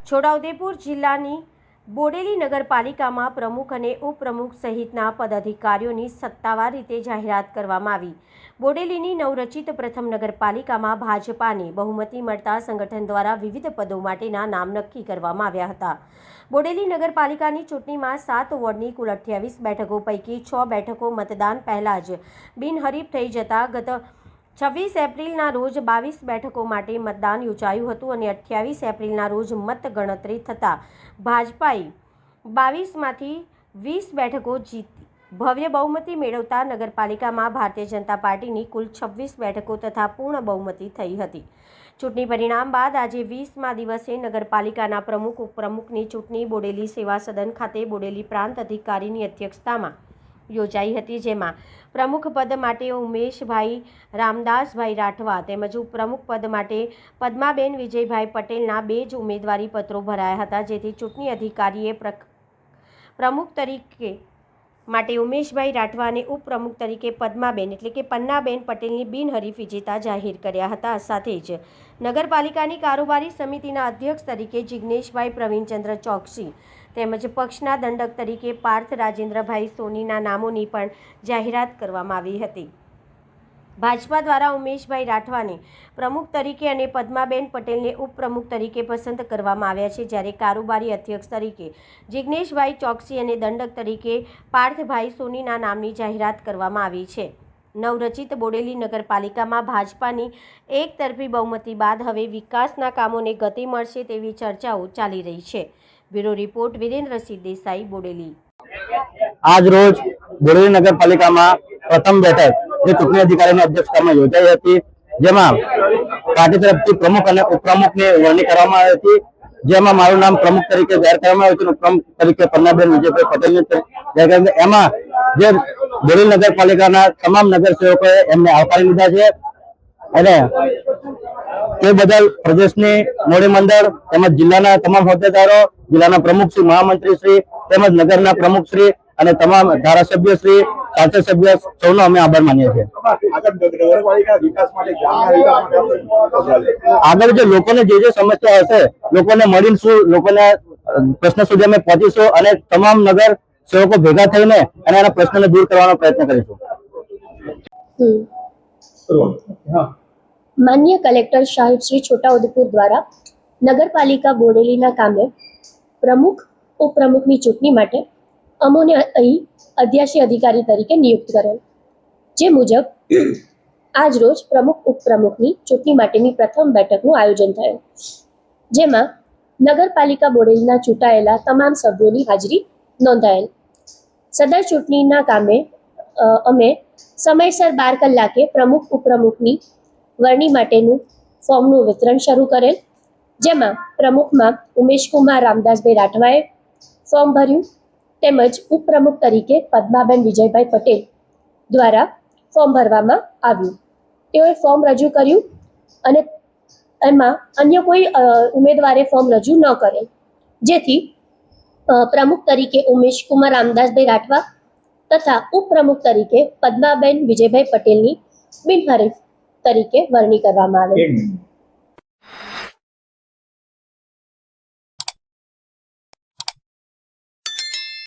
છોટાઉદેપુર જિલ્લાની બોડેલી નગરપાલિકામાં પ્રમુખ અને ઉપપ્રમુખ સહિતના પદાધિકારીઓની સત્તાવાર રીતે જાહેરાત કરવામાં આવી। બોડેલીની નવરચિત પ્રથમ નગરપાલિકામાં ભાજપાને બહુમતી મળતા સંગઠન દ્વારા વિવિધ પદો માટેના નામ નક્કી કરવામાં આવ્યા હતા। બોડેલી નગરપાલિકાની ચૂંટણીમાં 7 વોર્ડની કુલ 28 બેઠકો પૈકી 6 બેઠકો મતદાન પહેલા જ બિનહરીફ થઈ જતા ગત 26 એપ્રિલના રોજ 22 બેઠકો માટે મતદાન યોજાયું હતું અને 28 એપ્રિલના રોજ મતગણતરી થતાં ભાજપાએ 22માંથી 20 બેઠકો જીતી ભવ્ય બહુમતી મેળવતા નગરપાલિકામાં ભારતીય જનતા પાર્ટીની કુલ 26 બેઠકો તથા પૂર્ણ બહુમતી થઈ હતી। ચૂંટણી પરિણામ બાદ આજે 20મા દિવસે નગરપાલિકાના પ્રમુખ ઉપપ્રમુખની ચૂંટણી બોડેલી સેવા સદન ખાતે બોડેલી પ્રાંત અધિકારીની અધ્યક્ષતામાં યોજાઈ હતી, જેમાં પ્રમુખ પદ માટે ઉમેશભાઈ રામદાસભાઈ રાઠવા તેમજ ઉપપ્રમુખ પદ માટે પદ્માબેન વિજયભાઈ પટેલના 2 જ ઉમેદવારી પત્રો ભરાયા હતા, જેથી ચૂંટણી અધિકારીએ પ્રમુખ તરીકે માટે ઉમેશભાઈ રાઠવા અને ઉપપ્રમુખ તરીકે પદ્માબેન એટલે કે પન્નાબેન પટેલની બિનહરીફ વિજેતા જાહેર કર્યા હતા। સાથે જ નગરપાલિકાની કારોબારી સમિતિના અધ્યક્ષ તરીકે જિગ્નેશભાઈ પ્રવીણચંદ્ર ચોકસી તેમજ પક્ષના દંડક તરીકે પાર્થ રાજેન્દ્રભાઈ સોનીના નામોની પણ જાહેરાત કરવામાં આવી હતી। ભાજપા દ્વારા ઉમેશભાઈ રાઠવાને પ્રમુખ તરીકે અને પદ્માબેન પટેલને ઉપપ્રમુખ તરીકે પસંદ કરવામાં આવ્યા છે, જ્યારે કારોબારી અધ્યક્ષ તરીકે જિગ્નેશભાઈ ચોકસી અને દંડક તરીકે પાર્થભાઈ સોનીના નામની જાહેરાત કરવામાં આવી છે। નવરચિત બોડેલી નગરપાલિકામાં ભાજપાની એકતરફી બહુમતી બાદ હવે વિકાસના કામોને ગતિ મળશે તેવી ચર્ચાઓ ચાલી રહી છે। Bureau report Virendrasinh Desai, Bodeli. આજ રોજ બોડેલી નગરપાલિકામાં પ્રથમ બેઠક જે ચૂંટણી અધિકારીની અધ્યક્ષતામાં યોજાઈ હતી, જેમાં પાર્ટી તરફથી પ્રમુખ અને ઉપપ્રમુખની વરણી કરવામાં આવી હતી, જેમાં મારું નામ પ્રમુખ તરીકે જાહેર કરવામાં આવ્યું હતું, ઉપપ્રમુખ તરીકે પન્નાબેન વિજયભાઈ પટેલને જાહેર કરવામાં એમાં જે બોડેલી નગરપાલિકાના તમામ નગરસેવકોએ એમને આવકારી લીધા છે અને તે બદલ પ્રદેશની મોડી મંડળ તેમજ જિલ્લાના તમામ હોદ્દેદારો, જિલ્લાના પ્રમુખશ્રી, મહામંત્રીશ્રી તેમજ નગરના પ્રમુખશ્રી અને તમામ ધારાસભ્યશ્રી, સાંસદ સભ્ય સૌનો અમે આભાર માનીએ છીએ। આગળ જે લોકોને જે સમસ્યા હશે લોકોને મળીશું, લોકોને પ્રશ્ન સુધી અમે પહોંચીશું અને તમામ નગર સેવકો ભેગા થઈને અને એના પ્રશ્નને દૂર કરવાનો પ્રયત્ન કરીશું। માન્ય કલેક્ટર સાહેબ શ્રી છોટાઉદેપુર દ્વારા નગરપાલિકા બોડેલીના કામે પ્રમુખ ઉપપ્રમુખની ચૂંટણી માટે અમોને અહીં અધ્યક્ષી અધિકારી તરીકે નિયુક્ત કરેલ, જે મુજબ આજ રોજ પ્રમુખ ઉપપ્રમુખની ચૂંટણી માટેની પ્રથમ બેઠકનું આયોજન થયું, જેમાં નગરપાલિકા બોડેલીના ચૂંટાયેલા તમામ સભ્યોની હાજરી નોંધાયેલ। સદર ચૂંટણીના કામે અમે સમયસર 12 કલાકે પ્રમુખ ઉપપ્રમુખની વરણી માટેનું ફોર્મનું વિતરણ શરૂ કરેલ, જેમાં પ્રમુખમાં ઉમેશકુમાર રામદાસભાઈ રાઠવાએ ફોર્મ ભર્યું તેમજ ઉપપ્રમુખ તરીકે પદ્માબેન વિજયભાઈ પટેલ દ્વારા ફોર્મ ભરવામાં આવ્યું। તેઓએ ફોર્મ રજૂ કર્યું અને એમાં અન્ય કોઈ ઉમેદવારે ફોર્મ રજૂ ન કરેલ, જેથી પ્રમુખ તરીકે ઉમેશકુમાર રામદાસભાઈ રાઠવા તથા ઉપપ્રમુખ તરીકે પદ્માબેન વિજયભાઈ પટેલની બિનહરીફ તરીકે વરણી કરવામાં આવેલ।